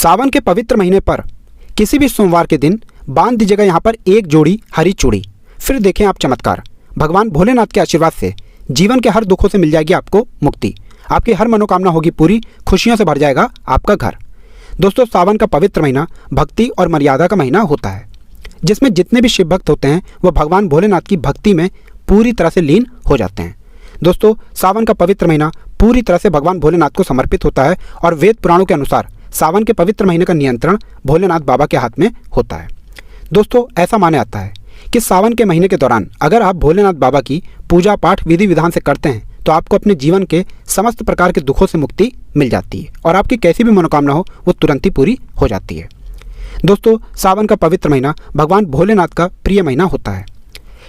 सावन के पवित्र महीने पर किसी भी सोमवार के दिन बांध दीजिएगा यहाँ पर एक जोड़ी हरी चूड़ी। फिर देखें आप चमत्कार। भगवान भोलेनाथ के आशीर्वाद से जीवन के हर दुखों से मिल जाएगी आपको मुक्ति। आपकी हर मनोकामना होगी पूरी, खुशियों से भर जाएगा आपका घर। दोस्तों, सावन का पवित्र महीना भक्ति और मर्यादा का महीना होता है, जिसमें जितने भी शिव भक्त होते हैं वह भगवान भोलेनाथ की भक्ति में पूरी तरह से लीन हो जाते हैं। दोस्तों, सावन का पवित्र महीना पूरी तरह से भगवान भोलेनाथ को समर्पित होता है और वेद पुराणों के अनुसार सावन के पवित्र महीने का नियंत्रण भोलेनाथ बाबा के हाथ में होता है। दोस्तों, ऐसा माना जाता है कि सावन के महीने के दौरान अगर आप भोलेनाथ बाबा की पूजा पाठ विधि विधान से करते हैं तो आपको अपने जीवन के समस्त प्रकार के दुखों से मुक्ति मिल जाती है और आपकी कैसी भी मनोकामना हो वो तुरंत ही पूरी हो जाती है। दोस्तों, सावन का पवित्र महीना भगवान भोलेनाथ का प्रिय महीना होता है।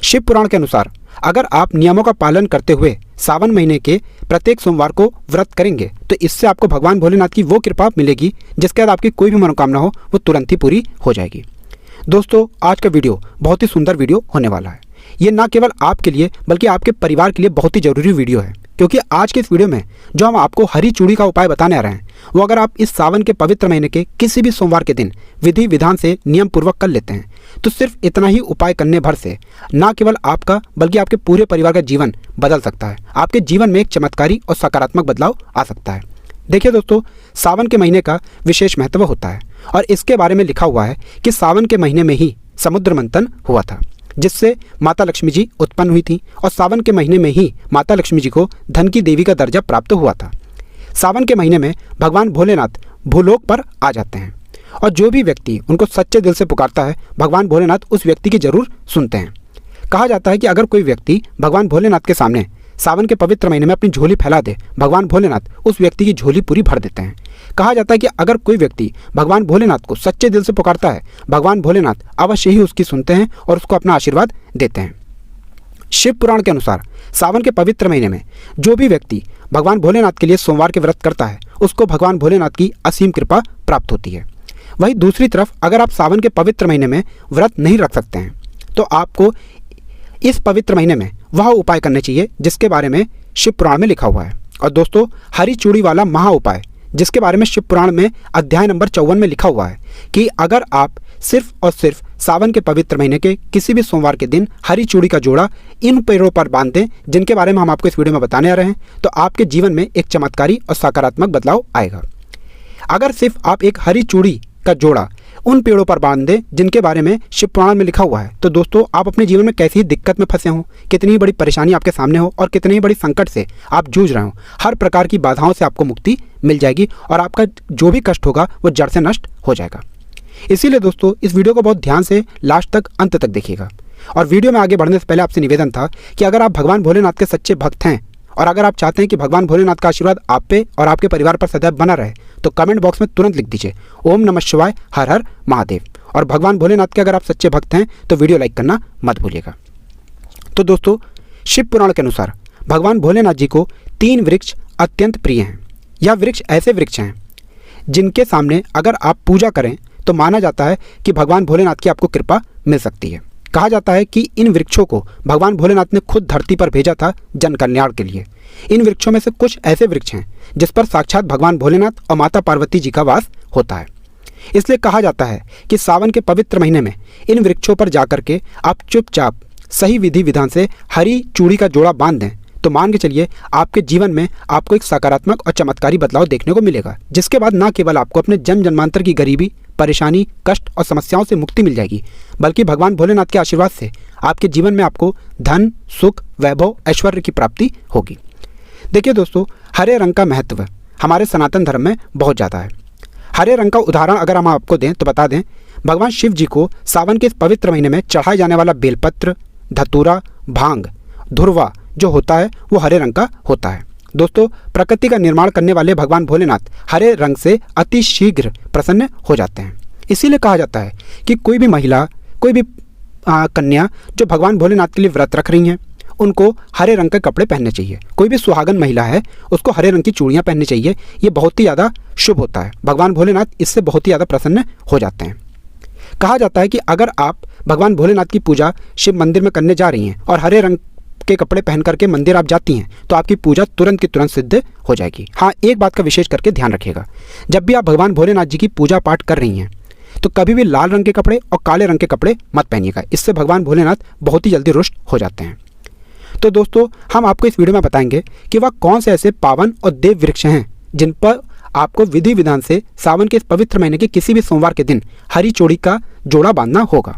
शिव पुराण के अनुसार अगर आप नियमों का पालन करते हुए सावन महीने के प्रत्येक सोमवार को व्रत करेंगे तो इससे आपको भगवान भोलेनाथ की वो कृपा मिलेगी जिसके बाद आपकी कोई भी मनोकामना हो वो तुरंत ही पूरी हो जाएगी। दोस्तों, आज का वीडियो बहुत ही सुंदर वीडियो होने वाला है। ये ना केवल आपके लिए बल्कि आपके परिवार के लिए बहुत ही जरूरी वीडियो है, क्योंकि आज के इस वीडियो में जो हम आपको हरी चूड़ी का उपाय बताने आ रहे हैं वो अगर आप इस सावन के पवित्र महीने के किसी भी सोमवार के दिन विधि विधान से नियम पूर्वक कर लेते हैं तो सिर्फ इतना ही उपाय करने भर से ना केवल आपका बल्कि आपके पूरे परिवार का जीवन बदल सकता है। आपके जीवन में एक चमत्कारी और सकारात्मक बदलाव आ सकता है। देखिए दोस्तों, सावन के महीने का विशेष महत्व होता है और इसके बारे में लिखा हुआ है कि सावन के महीने में ही समुद्र मंथन हुआ था, जिससे माता लक्ष्मी जी उत्पन्न हुई थी और सावन के महीने में ही माता लक्ष्मी जी को धन की देवी का दर्जा प्राप्त हुआ था। सावन के महीने में भगवान भोलेनाथ भूलोक पर आ जाते हैं और जो भी व्यक्ति उनको सच्चे दिल से पुकारता है भगवान भोलेनाथ उस व्यक्ति की जरूर सुनते हैं। कहा जाता है कि अगर कोई व्यक्ति भगवान भोलेनाथ के सामने सावन के पवित्र महीने में अपनी झोली फैला दे, भगवान भोलेनाथ उस व्यक्ति की झोली पूरी भर देते हैं। कहा जाता है कि अगर कोई व्यक्ति भगवान भोलेनाथ को सच्चे दिल से पुकारता है भगवान भोलेनाथ अवश्य ही उसकी सुनते हैं और उसको अपना आशीर्वाद देते हैं। शिव पुराण के अनुसार सावन के पवित्र महीने में जो भी व्यक्ति भगवान भोलेनाथ के लिए सोमवार के व्रत करता है उसको भगवान भोलेनाथ की असीम कृपा प्राप्त होती है। वहीं दूसरी तरफ अगर आप सावन के पवित्र महीने में व्रत नहीं रख सकते हैं तो आपको इस पवित्र महीने में वह उपाय करने चाहिए जिसके बारे में शिव पुराण में लिखा हुआ है। और दोस्तों, हरी चूड़ी वाला महा उपाय जिसके बारे में शिव पुराण में अध्याय नंबर 54 में लिखा हुआ है कि अगर आप सिर्फ और सिर्फ सावन के पवित्र महीने के किसी भी सोमवार के दिन हरी चूड़ी का जोड़ा इन पेड़ों पर बांध दें, जिनके बारे में हम आपको इस वीडियो में बताने आ रहे हैं, तो आपके जीवन में एक चमत्कारी और सकारात्मक बदलाव आएगा। अगर सिर्फ आप एक हरी चूड़ी का जोड़ा उन पेड़ों पर बांध दें जिनके बारे में शिव पुराण में लिखा हुआ है, तो दोस्तों आप अपने जीवन में कैसी ही दिक्कत में फंसे हों, कितनी ही बड़ी परेशानी आपके सामने हो और कितनी ही बड़ी संकट से आप जूझ रहे हो, हर प्रकार की बाधाओं से आपको मुक्ति मिल जाएगी और आपका जो भी कष्ट होगा वो जड़ से नष्ट हो जाएगा। इसीलिए दोस्तों, इस वीडियो को बहुत ध्यान से लास्ट तक अंत तक देखिएगा। और वीडियो में आगे बढ़ने से पहले आपसे निवेदन था कि अगर आप भगवान भोलेनाथ के सच्चे भक्त हैं और अगर आप चाहते हैं कि भगवान भोलेनाथ का आशीर्वाद आप पे और आपके परिवार पर सदैव बना रहे तो कमेंट बॉक्स में तुरंत लिख दीजिए ओम नमः शिवाय, हर हर महादेव। और भगवान भोलेनाथ के अगर आप सच्चे भक्त हैं तो वीडियो लाइक करना मत भूलिएगा। तो दोस्तों, शिव पुराण के अनुसार भगवान भोलेनाथ जी को 3 वृक्ष अत्यंत प्रिय हैं। यह वृक्ष ऐसे वृक्ष हैं जिनके सामने अगर आप पूजा करें तो माना जाता है कि भगवान भोलेनाथ की आपको कृपा मिल सकती है। कहा जाता है कि इन वृक्षों को भगवान भोलेनाथ ने खुद धरती पर भेजा था जन कल्याण के लिए। इन वृक्षों में से कुछ ऐसे वृक्ष हैं जिस पर साक्षात भगवान भोलेनाथ और माता पार्वती जी का वास होता है। इसलिए कहा जाता है कि सावन के पवित्र महीने में इन वृक्षों पर जाकर के आप चुपचाप सही विधि विधान से हरी चूड़ी का जोड़ा बांध दें तो मान के चलिए आपके जीवन में आपको एक सकारात्मक और चमत्कारी बदलाव देखने को मिलेगा, जिसके बाद न केवल आपको अपने जन्म जन्मांतर की गरीबी, परेशानी, कष्ट और समस्याओं से मुक्ति मिल जाएगी, बल्कि भगवान भोलेनाथ के आशीर्वाद से आपके जीवन में आपको धन, सुख, वैभव, ऐश्वर्य की प्राप्ति होगी। देखिए दोस्तों, हरे रंग का महत्व हमारे सनातन धर्म में बहुत ज़्यादा है। हरे रंग का उदाहरण अगर हम आपको दें तो बता दें, भगवान शिव जी को सावन के इस पवित्र महीने में चढ़ाए जाने वाला बेलपत्र, धतूरा, भांग, धुरवा जो होता है वो हरे रंग का होता है। दोस्तों, प्रकृति का निर्माण करने वाले भगवान भोलेनाथ हरे रंग से अति शीघ्र प्रसन्न हो जाते हैं। इसीलिए कहा जाता है कि कोई भी महिला, कोई भी कन्या जो भगवान भोलेनाथ के लिए व्रत रख रही हैं उनको हरे रंग के कपड़े पहनने चाहिए। कोई भी सुहागन महिला है उसको हरे रंग की चूड़ियाँ पहननी चाहिए। ये बहुत ही ज़्यादा शुभ होता है। भगवान भोलेनाथ इससे बहुत ही ज़्यादा प्रसन्न हो जाते हैं। कहा जाता है कि अगर आप भगवान भोलेनाथ की पूजा शिव मंदिर में करने जा रही हैं और हरे रंग के कपड़े पहन करके मंदिर आप जाती हैं तो आपकी पूजा तुरंत की तुरंत सिद्ध हो जाएगी। हाँ, एक बात का विशेष करके ध्यान रखिएगा, जब भी आप भगवान भोलेनाथ जी की पूजा पाठ कर रही हैं तो कभी भी लाल रंग के कपड़े और काले रंग के कपड़े मत पहनिएगा, इससे भगवान भोलेनाथ बहुत ही जल्दी रुष्ट हो जाते हैं। तो दोस्तों, हम आपको इस वीडियो में बताएंगे कि वह कौन से ऐसे पावन और देव वृक्ष हैं जिन पर आपको विधि विधान से सावन के इस पवित्र महीने के किसी भी सोमवार के दिन हरी चूड़ी का जोड़ा बांधना होगा।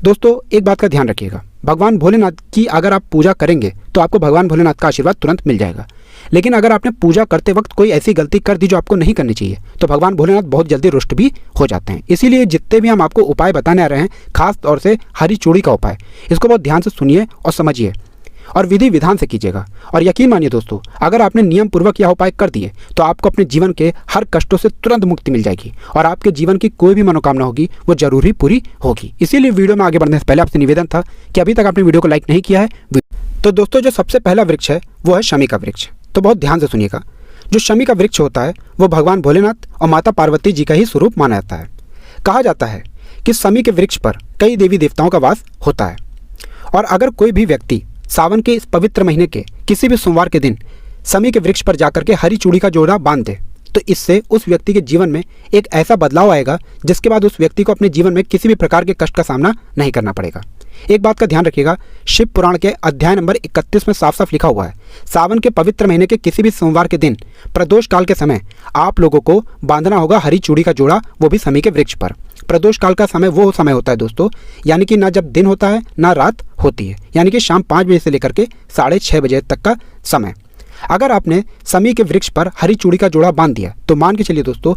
दोस्तों, एक बात का ध्यान रखिएगा, भगवान भोलेनाथ की अगर आप पूजा करेंगे तो आपको भगवान भोलेनाथ का आशीर्वाद तुरंत मिल जाएगा। लेकिन अगर आपने पूजा करते वक्त कोई ऐसी गलती कर दी जो आपको नहीं करनी चाहिए तो भगवान भोलेनाथ बहुत जल्दी रुष्ट भी हो जाते हैं। इसीलिए जितने भी हम आपको उपाय बताने आ रहे हैं, खास तौर से हरी चूड़ी का उपाय, इसको बहुत ध्यान से सुनिए और समझिए और विधि विधान से कीजिएगा। और यकीन मानिए दोस्तों, अगर आपने नियम पूर्वक यह उपाय कर दिए तो आपको अपने जीवन के हर कष्टों से तुरंत मुक्ति मिल जाएगी और आपके जीवन की कोई भी मनोकामना होगी वो जरूर ही पूरी होगी। इसीलिए वीडियो में आगे बढ़ने से पहले आपसे निवेदन था कि अभी तक आपने वीडियो को लाइक नहीं किया है तो दोस्तों, जो सबसे पहला वृक्ष है वो है शमी का वृक्ष। तो बहुत ध्यान से सुनिएगा, जो शमी का वृक्ष होता है वो भगवान भोलेनाथ और माता पार्वती जी का ही स्वरूप माना जाता है। कहा जाता है कि शमी के वृक्ष पर कई देवी देवताओं का वास होता है और अगर कोई भी व्यक्ति सावन के इस पवित्र महीने के किसी भी सोमवार के दिन शमी के वृक्ष पर जाकर के हरी चूड़ी का जोड़ा बांध दे तो इससे उस व्यक्ति के जीवन में एक ऐसा बदलाव आएगा जिसके बाद उस व्यक्ति को अपने जीवन में किसी भी प्रकार के कष्ट का सामना नहीं करना पड़ेगा। एक बात का ध्यान रखिएगा, शिव पुराण के अध्याय नंबर 31 में साफ साफ लिखा हुआ है, सावन के पवित्र महीने के किसी भी सोमवार के दिन प्रदोष काल के समय आप लोगों को बांधना होगा हरी चूड़ी का जोड़ा, वो भी शमी के वृक्ष पर। प्रदोष काल का समय वो समय होता है दोस्तों, यानी कि ना जब दिन होता है ना रात होती है, यानी कि शाम 5 बजे से लेकर के 6:30 बजे तक का समय। अगर आपने शमी के वृक्ष पर हरी चूड़ी का जोड़ा बांध दिया तो मान के चलिए दोस्तों,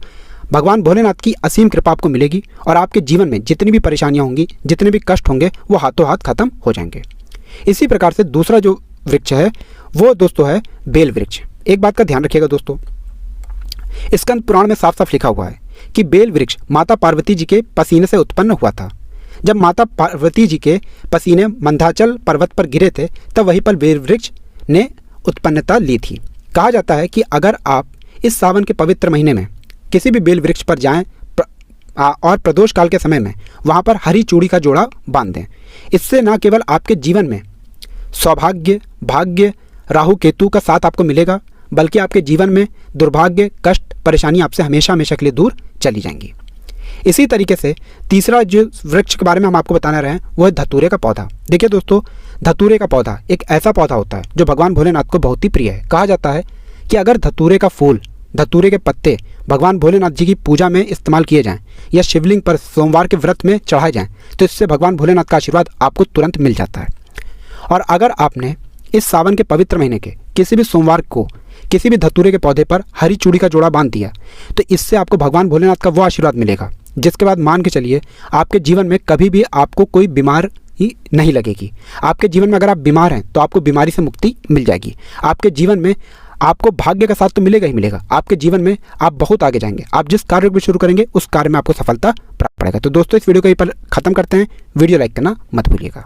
भगवान भोलेनाथ की असीम कृपा आपको मिलेगी और आपके जीवन में जितनी भी परेशानियां होंगी, जितने भी कष्ट होंगे, वो हाथों हाथ खत्म हो जाएंगे। इसी प्रकार से दूसरा जो वृक्ष है वो दोस्तों है बेल वृक्ष। एक बात का ध्यान रखिएगा दोस्तों, स्कंद पुराण में साफ साफ लिखा हुआ है कि बेल वृक्ष माता पार्वती जी के पसीने से उत्पन्न हुआ था। जब माता पार्वती जी के पसीने मंदाचल पर्वत पर गिरे थे तब वहीं पर बेल वृक्ष ने उत्पन्नता ली थी। कहा जाता है कि अगर आप इस सावन के पवित्र महीने में किसी भी बेल वृक्ष पर जाएं और प्रदोष काल के समय में वहां पर हरी चूड़ी का जोड़ा बांध दें, इससे न केवल आपके जीवन में सौभाग्य, भाग्य, राहु केतु का साथ आपको मिलेगा, बल्कि आपके जीवन में दुर्भाग्य, कष्ट, परेशानी आपसे हमेशा हमेशा के लिए दूर चली जाएंगी। इसी तरीके से तीसरा जो वृक्ष के बारे में हम आपको बताने रहे हैं वो है धतूरे का पौधा। देखिए दोस्तों, धतूरे का पौधा एक ऐसा पौधा होता है जो भगवान भोलेनाथ को बहुत ही प्रिय है। कहा जाता है कि अगर धतूरे का फूल, धतूरे के पत्ते भगवान भोलेनाथ जी की पूजा में इस्तेमाल किए जाएं या शिवलिंग पर सोमवार के व्रत में चढ़ाए जाएं तो इससे भगवान भोलेनाथ का आशीर्वाद आपको तुरंत मिल जाता है। और अगर आपने इस सावन के पवित्र महीने के किसी भी सोमवार को किसी भी धतूरे के पौधे पर हरी चूड़ी का जोड़ा बांध दिया तो इससे आपको भगवान भोलेनाथ का वो आशीर्वाद मिलेगा जिसके बाद मान के चलिए आपके जीवन में कभी भी आपको कोई बीमार ही नहीं लगेगी। आपके जीवन में अगर आप बीमार हैं तो आपको बीमारी से मुक्ति मिल जाएगी। आपके जीवन में आपको भाग्य का साथ तो मिलेगा ही मिलेगा, आपके जीवन में आप बहुत आगे जाएंगे। आप जिस कार्य को शुरू करेंगे उस कार्य में आपको सफलता प्राप्त पड़ेगा। तो दोस्तों, इस वीडियो को यहीं पर खत्म करते हैं। वीडियो लाइक करना मत भूलिएगा।